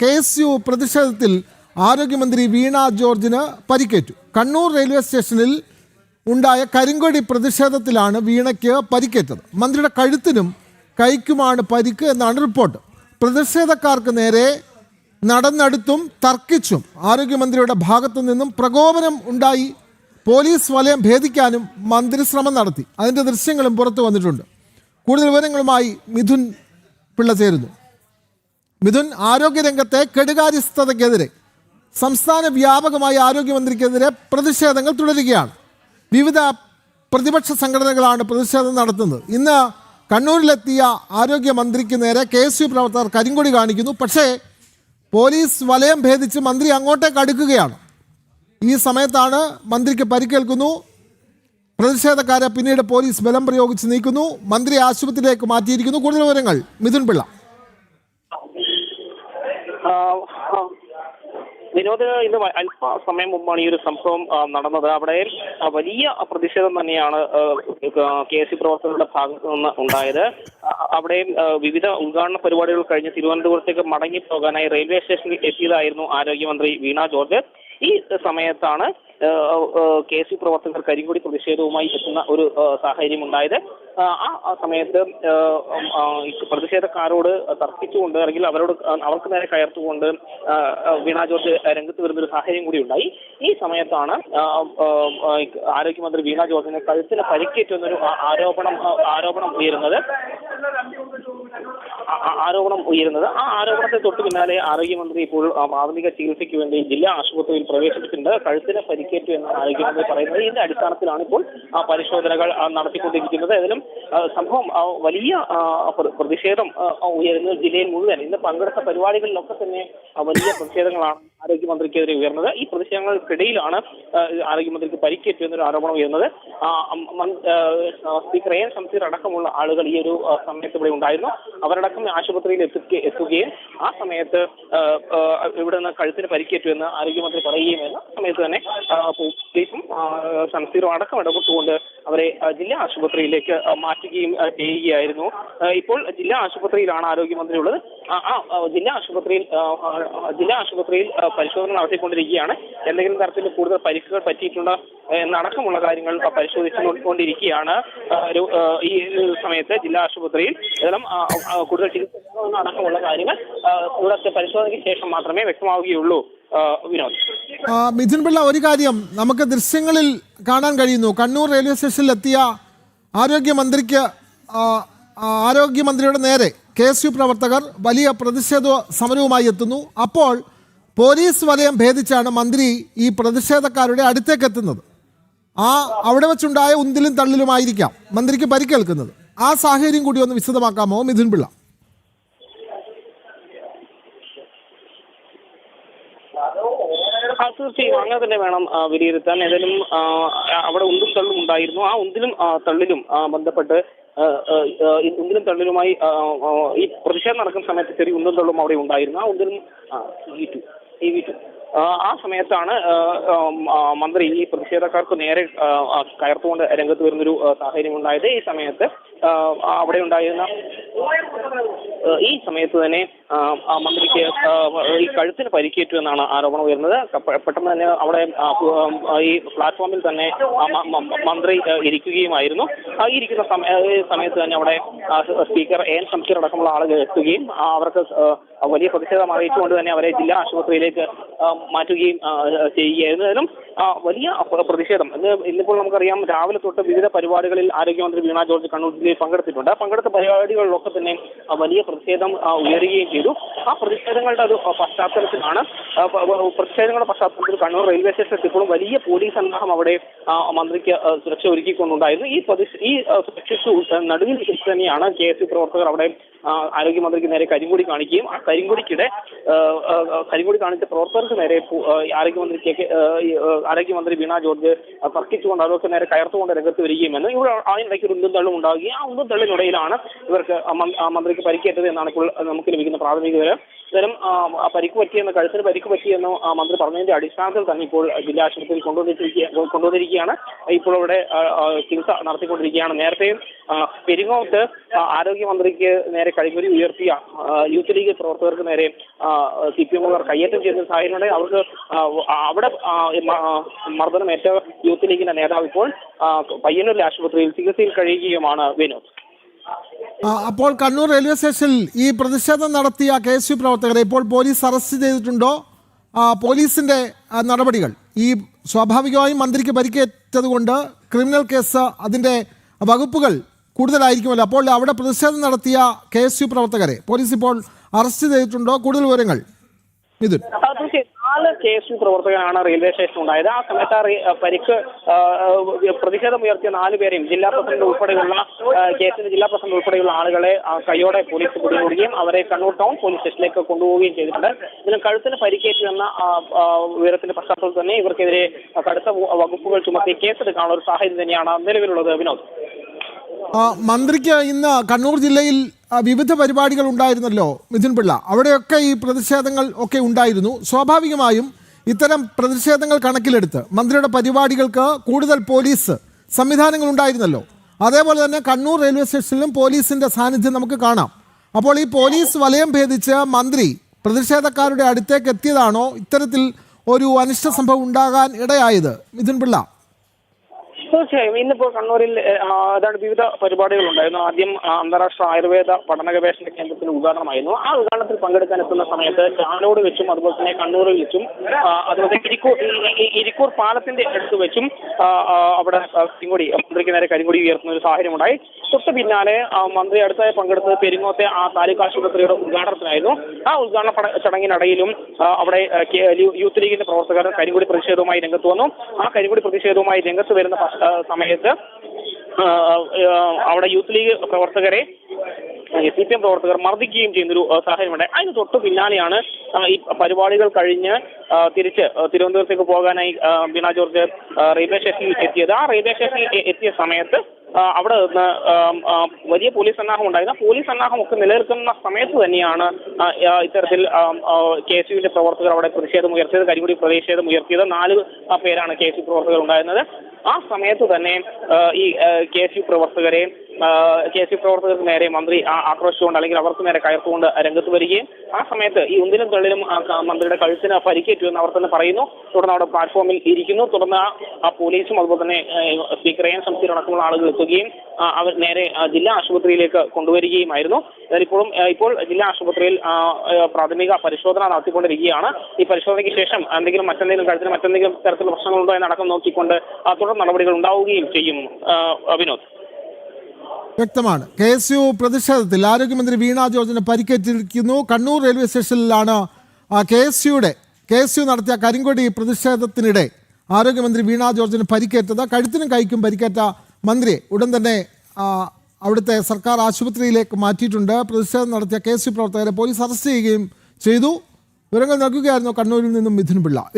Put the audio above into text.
KSU പ്രതിഷേധത്തിൽ ആരോഗ്യമന്ത്രി വീണ ജോർജിന് പരിക്കേറ്റു. കണ്ണൂർ റെയിൽവേ സ്റ്റേഷനിൽ ഉണ്ടായ കരിങ്കൊടി പ്രതിഷേധത്തിലാണ് വീണയ്ക്ക് പരിക്കേറ്റത്. മന്ത്രിയുടെ കഴുത്തിനും കൈക്കുമാണ് പരിക്ക് എന്നാണ് റിപ്പോർട്ട്. പ്രതിഷേധക്കാർക്ക് നേരെ നടന്നെടുത്തും തർക്കിച്ചും ആരോഗ്യമന്ത്രിയുടെ ഭാഗത്തു നിന്നും പ്രകോപനം ഉണ്ടായി. പോലീസ് വലയം ഭേദിക്കാനും മന്ത്രി ശ്രമം നടത്തി. അതിൻ്റെ ദൃശ്യങ്ങളും പുറത്തു വന്നിട്ടുണ്ട്. കൂടുതൽ വിവരങ്ങളുമായി മിഥുൻ പിള്ള ചേരുന്നു. മിഥുൻ, ആരോഗ്യരംഗത്തെ കെടുകാര്യസ്ഥതയ്ക്കെതിരെ സംസ്ഥാന വ്യാപകമായി ആരോഗ്യമന്ത്രിക്കെതിരെ പ്രതിഷേധങ്ങൾ തുടരുകയാണ്. വിവിധ പ്രതിപക്ഷ സംഘടനകളാണ് പ്രതിഷേധം നടത്തുന്നത്. ഇന്ന് കണ്ണൂരിലെത്തിയ ആരോഗ്യമന്ത്രിക്ക് നേരെ KSU പ്രവർത്തകർ കരിങ്കൊടി കാണിക്കുന്നു. പക്ഷേ പോലീസ് വലയം ഭേദിച്ച് മന്ത്രി അങ്ങോട്ടേക്ക് അടുക്കുകയാണ്. ഈ സമയത്താണ് മന്ത്രിക്ക് പരിക്കേൽക്കുന്നു. പ്രതിഷേധക്കാരെ പിന്നീട് പോലീസ് ബലം പ്രയോഗിച്ച് നീക്കുന്നു. മന്ത്രി ആശുപത്രിയിലേക്ക് മാറ്റിയിരിക്കുന്നു. കൂടുതൽ വിവരങ്ങൾ മിഥുൻ പിള്ള. വിനോദ്, ഇന്ന് അല്പസമയം മുമ്പാണ് ഈ ഒരു സംഭവം നടന്നത്. അവിടെ വലിയ പ്രതിഷേധം തന്നെയാണ് KSU പ്രവർത്തകരുടെ ഭാഗത്തു നിന്ന് ഉണ്ടായത്. അവിടെ വിവിധ ഉദ്ഘാടന പരിപാടികൾ കഴിഞ്ഞ് തിരുവനന്തപുരത്തേക്ക് മടങ്ങിപ്പോകാനായി റെയിൽവേ സ്റ്റേഷനിൽ എത്തിയതായിരുന്നു ആരോഗ്യമന്ത്രി വീണ ജോർജ്. ഈ സമയത്താണ് KSU പ്രവർത്തകർ കരിങ്കൊടി പ്രതിഷേധവുമായി എത്തുന്ന ഒരു സാഹചര്യം ഉണ്ടായത്. ആ സമയത്ത് പ്രതിഷേധക്കാരോട് തർക്കിച്ചുകൊണ്ട് അല്ലെങ്കിൽ അവർക്ക് നേരെ കയർത്തുകൊണ്ട് വീണ ജോർജ് രംഗത്ത് വരുന്നൊരു സാഹചര്യം കൂടി ഉണ്ടായി. ഈ സമയത്താണ് ആരോഗ്യമന്ത്രി വീണ ജോർജിന് കഴുത്തിന് പരിക്കേറ്റെന്നൊരു ആരോപണം ഉയരുന്നത്. ആ ആരോപണത്തെ തൊട്ട് പിന്നാലെ ആരോഗ്യമന്ത്രി ഇപ്പോൾ പ്രാഥമിക ചികിത്സയ്ക്ക് വേണ്ടി ജില്ലാ ആശുപത്രിയിൽ പ്രവേശിപ്പിച്ചിട്ടുണ്ട്. കഴുത്തിന് പരിക്കേറ്റു എന്നാണ് ആരോഗ്യമന്ത്രി പറയുന്നത്. ഇതിന്റെ അടിസ്ഥാനത്തിലാണ് ഇപ്പോൾ പരിശോധനകൾ നടത്തിക്കൊണ്ടിരിക്കുന്നത്. ഏതായാലും സംഭവം വലിയ പ്രതിഷേധം ഉയരുന്നത് ജില്ലയിൽ മുഴുവൻ. ഇന്ന് പങ്കെടുത്ത പരിപാടികളിലൊക്കെ തന്നെ വലിയ പ്രതിഷേധങ്ങളാണ് ആരോഗ്യമന്ത്രിക്കെതിരെ ഉയർന്നത്. ഈ പ്രതിഷേധങ്ങൾക്കിടയിലാണ് ആരോഗ്യമന്ത്രിക്ക് പരിക്കേറ്റു എന്നൊരു ആരോപണം ഉയർന്നത്. സ്പീക്കർ AN ഷംസീർ അടക്കമുള്ള ആളുകൾ ഈ ഒരു സമയത്ത് ഇവിടെ ഉണ്ടായിരുന്നു. അവരടക്കം ആശുപത്രിയിൽ എത്തുകയും ആ സമയത്ത് ഇവിടെ നിന്ന് കഴുത്തിന് പരിക്കേറ്റു എന്ന് ആരോഗ്യമന്ത്രി പറയുകയും എന്ന സമയത്ത് തന്നെ പോലീസും ഷംസീറും അടക്കം ഇടപെട്ടുകൊണ്ട് അവരെ ജില്ലാ ആശുപത്രിയിലേക്ക് മാറ്റുകയും ചെയ്യുകയായിരുന്നു. ഇപ്പോൾ ജില്ലാ ആശുപത്രിയിലാണ് ആരോഗ്യമന്ത്രി ഉള്ളത്. ജില്ലാ ആശുപത്രിയിൽ പരിശോധന നടത്തിക്കൊണ്ടിരിക്കുകയാണ്. എന്തെങ്കിലും തരത്തിൽ കൂടുതൽ പരിക്കുകൾ പറ്റിയിട്ടുണ്ടോ എന്നടക്കമുള്ള കാര്യങ്ങൾ പരിശോധിച്ചുകൊണ്ടിരിക്കുകയാണ്. ഈ സമയത്ത് ജില്ലാ ആശുപത്രിയിൽ കൂടുതൽ ചികിത്സ അടക്കമുള്ള കാര്യങ്ങൾ ഇവിടുത്തെ പരിശോധനയ്ക്ക് ശേഷം മാത്രമേ വ്യക്തമാവുകയുള്ളൂ. വിനോദ്, മിഥുൻ പിള്ള, ഒരു കാര്യം നമുക്ക് ദൃശ്യങ്ങളിൽ കാണാൻ കഴിയുന്നു. കണ്ണൂർ റെയിൽവേ സ്റ്റേഷനിലെത്തിയ ആരോഗ്യമന്ത്രിയുടെ നേരെ KSU പ്രവർത്തകർ വലിയ പ്രതിഷേധ സമരവുമായി എത്തുന്നു. അപ്പോൾ പോലീസ് വലയം ഭേദിച്ചാണ് മന്ത്രി ഈ പ്രതിഷേധക്കാരുടെ അടുത്തേക്ക് എത്തുന്നത്. അവിടെ വെച്ചുണ്ടായ ഉന്തിലും തള്ളിലുമായിരിക്കാം മന്ത്രിക്ക് പരിക്കേൽക്കുന്നത്. ആ സാഹചര്യം കൂടി ഒന്ന് വിശദമാക്കാമോ മിഥുൻ പിള്ള? തീർച്ചയായും അങ്ങനെ തന്നെ വേണം വിലയിരുത്താൻ. ഏതായാലും അവിടെ ഉന്തും തള്ളും ഉണ്ടായിരുന്നു. ആ ഉന്തിലും തള്ളിലും ബന്ധപ്പെട്ട് ഉന്തിലും തള്ളിലുമായി ഈ പ്രതിഷേധം നടക്കുന്ന സമയത്ത് ചെറിയ ഉന്തും തള്ളും അവിടെ ഉണ്ടായിരുന്നു. ആ ഉന്തിലും ആ സമയത്താണ് മന്ത്രി ഈ പ്രതിഷേധക്കാർക്ക് നേരെ കയർത്തുകൊണ്ട് രംഗത്ത് വരുന്നൊരു സാഹചര്യം ഉണ്ടായത്. ഈ സമയത്ത് തന്നെ മന്ത്രിക്ക് ഈ കഴുത്തിന് പരിക്കേറ്റു എന്നാണ് ആരോപണം ഉയർന്നത്. പെട്ടെന്ന് തന്നെ അവിടെ ഈ പ്ലാറ്റ്ഫോമിൽ തന്നെ മന്ത്രി ഇരിക്കുകയുമായിരുന്നു. ഈ ഇരിക്കുന്ന സമയത്ത് തന്നെ അവിടെ സ്പീക്കർ AN ഷംസീർ അടക്കമുള്ള ആളുകൾ എത്തുകയും അവർക്ക് വലിയ പ്രതിഷേധം അറിയിച്ചുകൊണ്ട് തന്നെ അവരെ ജില്ലാ ആശുപത്രിയിലേക്ക് മാറ്റുകയും ചെയ്യുകയായിരുന്നു. അതിലും വലിയ പ്രതിഷേധം ഇന്നിപ്പോൾ നമുക്കറിയാം. രാവിലെ തൊട്ട് വിവിധ പരിപാടികളിൽ ആരോഗ്യമന്ത്രി വീണ ജോർജ് കണ്ണൂർ ജില്ലയിൽ പങ്കെടുത്തിട്ടുണ്ട്. പങ്കെടുത്ത പരിപാടികളിലൊക്കെ തന്നെ വലിയ പ്രതിഷേധം ഉയരുകയും ചെയ്തു. ആ പ്രതിഷേധങ്ങളുടെ ഒരു പശ്ചാത്തലത്തിലാണ് കണ്ണൂർ റെയിൽവേ സ്റ്റേഷൻ എത്തിയപ്പോഴും വലിയ പോലീസ് സന്നാഹം അവിടെ മന്ത്രിക്ക് സുരക്ഷ ഒരുക്കിക്കൊണ്ടുണ്ടായിരുന്നു. ഈ സുരക്ഷ നടുവിൽ തന്നെയാണ് KSU പ്രവർത്തകർ അവിടെ ആരോഗ്യമന്ത്രിക്ക് നേരെ കരിങ്കൊടി കാണിക്കുകയും ആ കരിങ്കൊടി കാണിച്ച പ്രവർത്തകർക്ക് നേരെ ആരോഗ്യമന്ത്രി വീണ ജോർജ് തർക്കിച്ചുകൊണ്ട് അവർക്ക് നേരെ കയർത്തുകൊണ്ട് രംഗത്ത് വരികയും എന്ന് ഇവിടെ അതിനിടയ്ക്ക് ഒരു ഉന്തും തള്ളും ഉണ്ടാവുകയും ആ ഉന്തും തള്ളിനിടയിലാണ് ഇവർക്ക് മന്ത്രിക്ക് പരിക്കേറ്റത് എന്നാണ് ഇപ്പോൾ നമുക്ക് ലഭിക്കുന്ന പ്രാഥമിക വിവരം. ഇത്തരം പരിക്ക് പറ്റിയെന്ന് കഴുത്തിന് പരിക്ക് പറ്റിയെന്ന് മന്ത്രി പറഞ്ഞതിന്റെ അടിസ്ഥാനത്തിൽ തന്നെ ഇപ്പോൾ ജില്ലാ ആശുപത്രിയിൽ കൊണ്ടുവന്നിരിക്കുകയാണ്. ഇപ്പോൾ അവിടെ ചികിത്സ നടത്തിക്കൊണ്ടിരിക്കുകയാണ്. നേരത്തെയും പെരിങ്ങോട്ട് ആരോഗ്യമന്ത്രിക്ക് നേരെ കരിങ്കൊടി ഉയർത്തിയ യൂത്ത് ലീഗ് പ്രവർത്തകർക്ക് നേരെ CPM-കാർ കയ്യേറ്റം ചെയ്യുന്ന സാഹചര്യമുണ്ട്. അവർക്ക് അവിടെ മർദ്ദനമേറ്റ യൂത്ത് ലീഗിന്റെ നേതാവ് ഇപ്പോൾ പയ്യന്നൂരിലെ ആശുപത്രിയിൽ ചികിത്സയിൽ കഴിയുകയുമാണ് വിനോദ്. അപ്പോൾ കണ്ണൂർ റെയിൽവേ സ്റ്റേഷനിൽ ഈ പ്രതിഷേധം നടത്തിയ KSU പ്രവർത്തകരെ ഇപ്പോൾ പോലീസ് അറസ്റ്റ് ചെയ്തിട്ടുണ്ടോ? പോലീസിന്റെ നടപടികൾ ഈ സ്വാഭാവികമായും മന്ത്രിക്ക് പരിക്കേറ്റതുകൊണ്ട് ക്രിമിനൽ കേസ് അതിന്റെ വകുപ്പുകൾ കൂടുതലായിരിക്കുമല്ലോ. അപ്പോൾ അവിടെ പ്രതിഷേധം നടത്തിയ KSU പ്രവർത്തകരെ പോലീസ് ഇപ്പോൾ അറസ്റ്റ് ചെയ്തിട്ടുണ്ടോ? കൂടുതൽ വിവരങ്ങൾ മിഥുൻ. 4 KSU പ്രവർത്തകരാണ് റെയിൽവേ സ്റ്റേഷൻ ഉണ്ടായത്. ആ സമയത്ത് പരിക്ക് പ്രതിഷേധമുയർത്തിയ 4 പേരെയും ജില്ലാ പ്രസിഡന്റ് ഉൾപ്പെടെയുള്ള കേസിന്റെ ജില്ലാ പ്രസിഡന്റ് ഉൾപ്പെടെയുള്ള ആളുകളെ കൈയോടെ പോലീസ് പിടികൂടുകയും അവരെ കണ്ണൂർ ടൗൺ പോലീസ് സ്റ്റേഷനിലേക്ക് കൊണ്ടുപോവുകയും ചെയ്തിട്ടുണ്ട്. ഇതിന് കഴുത്തിന് പരിക്കേറ്റു എന്ന വിവരത്തിന്റെ പശ്ചാത്തലത്തിൽ തന്നെ ഇവർക്കെതിരെ കടുത്ത വകുപ്പുകൾ ചുമത്തി കേസെടുക്കാനുള്ള ഒരു സാഹചര്യം തന്നെയാണ് നിലവിലുള്ളത്. വിനോദ്, മന്ത്രിക്ക് ഇന്ന് കണ്ണൂർ ജില്ലയിൽ വിവിധ പരിപാടികൾ ഉണ്ടായിരുന്നല്ലോ മിഥുൻ പിള്ള, അവിടെയൊക്കെ ഈ പ്രതിഷേധങ്ങൾ ഒക്കെ ഉണ്ടായിരുന്നു. സ്വാഭാവികമായും ഇത്തരം പ്രതിഷേധങ്ങൾ കണക്കിലെടുത്ത് മന്ത്രിയുടെ പരിപാടികൾക്ക് കൂടുതൽ പോലീസ് സംവിധാനങ്ങൾ ഉണ്ടായിരുന്നല്ലോ. അതേപോലെ തന്നെ കണ്ണൂർ റെയിൽവേ സ്റ്റേഷനിലും പോലീസിന്റെ സാന്നിധ്യം നമുക്ക് കാണാം. അപ്പോൾ ഈ പോലീസ് വലയം ഭേദിച്ച് മന്ത്രി പ്രതിഷേധക്കാരുടെ അടുത്തേക്ക് എത്തിയതാണോ ഇത്തരത്തിൽ ഒരു അനിഷ്ട സംഭവം ഉണ്ടാകാൻ ഇടയായത് മിഥുൻ പിള്ള? തീർച്ചയായും ഇന്നിപ്പോൾ കണ്ണൂരിൽ വിവിധ പരിപാടികൾ ഉണ്ടായിരുന്നു. ആദ്യം അന്താരാഷ്ട്ര ആയുർവേദ പഠന ഗവേഷണ കേന്ദ്രത്തിന്റെ ഉദ്ഘാടനമായിരുന്നു. ആ ഉദ്ഘാടനത്തിൽ പങ്കെടുക്കാൻ എത്തുന്ന സമയത്ത് ചാലോട് വെച്ചും അതുപോലെ തന്നെ കണ്ണൂരിൽ വെച്ചും അതുപോലെ ഇരിക്കൂർ പാലത്തിന്റെ അടുത്ത് വെച്ചും അവിടെ കരിങ്കൊടി മന്ത്രിക്ക് നേരെ കരിങ്കൊടി ഉയർത്തുന്ന ഒരു സാഹചര്യം ഉണ്ടായി. തൊട്ട് പിന്നാലെ മന്ത്രി അടുത്തായി പങ്കെടുത്തത് പെരിങ്ങോത്തെ താലൂക്ക് ആശുപത്രിയുടെ ഉദ്ഘാടനത്തിനായിരുന്നു. ആ ഉദ്ഘാടന ചടങ്ങിനിടയിലും അവിടെ യൂത്ത് ലീഗിന്റെ പ്രവർത്തകർ കരിങ്കൊടി പ്രതിഷേധവുമായി രംഗത്ത് വന്നു. ആ കരിങ്കൊടി പ്രതിഷേധവുമായി രംഗത്ത് വരുന്ന സമയത്ത് അവിടെ യൂത്ത് ലീഗ് പ്രവർത്തകരെ CPM പ്രവർത്തകർ മർദ്ദിക്കുകയും ചെയ്യുന്നൊരു സാഹചര്യമുണ്ട്. അതിന് തൊട്ട് പിന്നാലെയാണ് ഈ പരിപാടികൾ കഴിഞ്ഞ് തിരിച്ച് തിരുവനന്തപുരത്തേക്ക് പോകാനായി വീണ ജോർജ് റെയിൽവേ സ്റ്റേഷനിൽ എത്തിയത്. ആ റെയിൽവേ സ്റ്റേഷനിൽ എത്തിയ സമയത്ത് അവിടെ നിന്ന് വലിയ പോലീസ് സന്നാഹം ഉണ്ടായിരുന്നു. പോലീസ് സന്നാഹം ഒക്കെ നിലനിൽക്കുന്ന സമയത്ത് തന്നെയാണ് ഇത്തരത്തിൽ KSUവിന്റെ പ്രവർത്തകർ അവിടെ പ്രതിഷേധമുയർത്തിയത്, കരിങ്കൊടി പ്രതിഷേധമുയർത്തിയത്. 4 പേരാണ് KSU പ്രവർത്തകർ ഉണ്ടായിരുന്നത്. ആ സമയത്ത് തന്നെ ഈ KSU പ്രവർത്തകർക്ക് നേരെ മന്ത്രി ആക്രോശിച്ചുകൊണ്ട് അല്ലെങ്കിൽ അവർക്ക് നേരെ കയർത്തുകൊണ്ട് രംഗത്ത് വരികയും ആ സമയത്ത് ഈ ഉന്തിലും തള്ളിലും മന്ത്രിയുടെ കഴുത്തിന് പരിക്കേറ്റു എന്ന് അവർ തന്നെ പറയുന്നു. തുടർന്ന് അവിടെ പ്ലാറ്റ്ഫോമിൽ ഇരിക്കുന്നു. തുടർന്ന് ആ പോലീസും അതുപോലെ തന്നെ സ്പീക്കർ AN ശംസീർ അടക്കമുള്ള ആളുകൾ എത്തുകയും അവർ നേരെ ജില്ലാ ആശുപത്രിയിലേക്ക് കൊണ്ടുവരികയുമായിരുന്നു. ഇപ്പോൾ ജില്ലാ ആശുപത്രിയിൽ പ്രാഥമിക പരിശോധന നടത്തിക്കൊണ്ടിരിക്കുകയാണ്. ഈ പരിശോധനയ്ക്ക് ശേഷം മറ്റെന്തെങ്കിലും തരത്തിലുള്ള പ്രശ്നങ്ങളുണ്ടോ എന്നടക്കം നോക്കിക്കൊണ്ട് തുടർ നടപടികൾ ഉണ്ടാവുകയും ചെയ്യും. വിനോദ്, വ്യക്തമാണ്. KSU പ്രതിഷേധത്തിൽ ആരോഗ്യമന്ത്രി വീണ ജോർജിന് പരിക്കേറ്റിരിക്കുന്നു. കണ്ണൂർ റെയിൽവേ സ്റ്റേഷനിലാണ് KSU നടത്തിയ കരിങ്കൊടി പ്രതിഷേധത്തിനിടെ ആരോഗ്യമന്ത്രി വീണ ജോർജിന് പരിക്കേറ്റത്. കഴുത്തിനും കൈക്കും പരിക്കേറ്റ മന്ത്രിയെ ഉടൻ തന്നെ അവിടുത്തെ സർക്കാർ ആശുപത്രിയിലേക്ക് മാറ്റിയിട്ടുണ്ട്. പ്രതിഷേധം നടത്തിയ KSU പ്രവർത്തകരെ പോലീസ് അറസ്റ്റ് ചെയ്യുകയും ചെയ്തു. വിവരങ്ങൾ നൽകുകയായിരുന്നു കണ്ണൂരിൽ നിന്നും മിഥുൻ പിള്ള.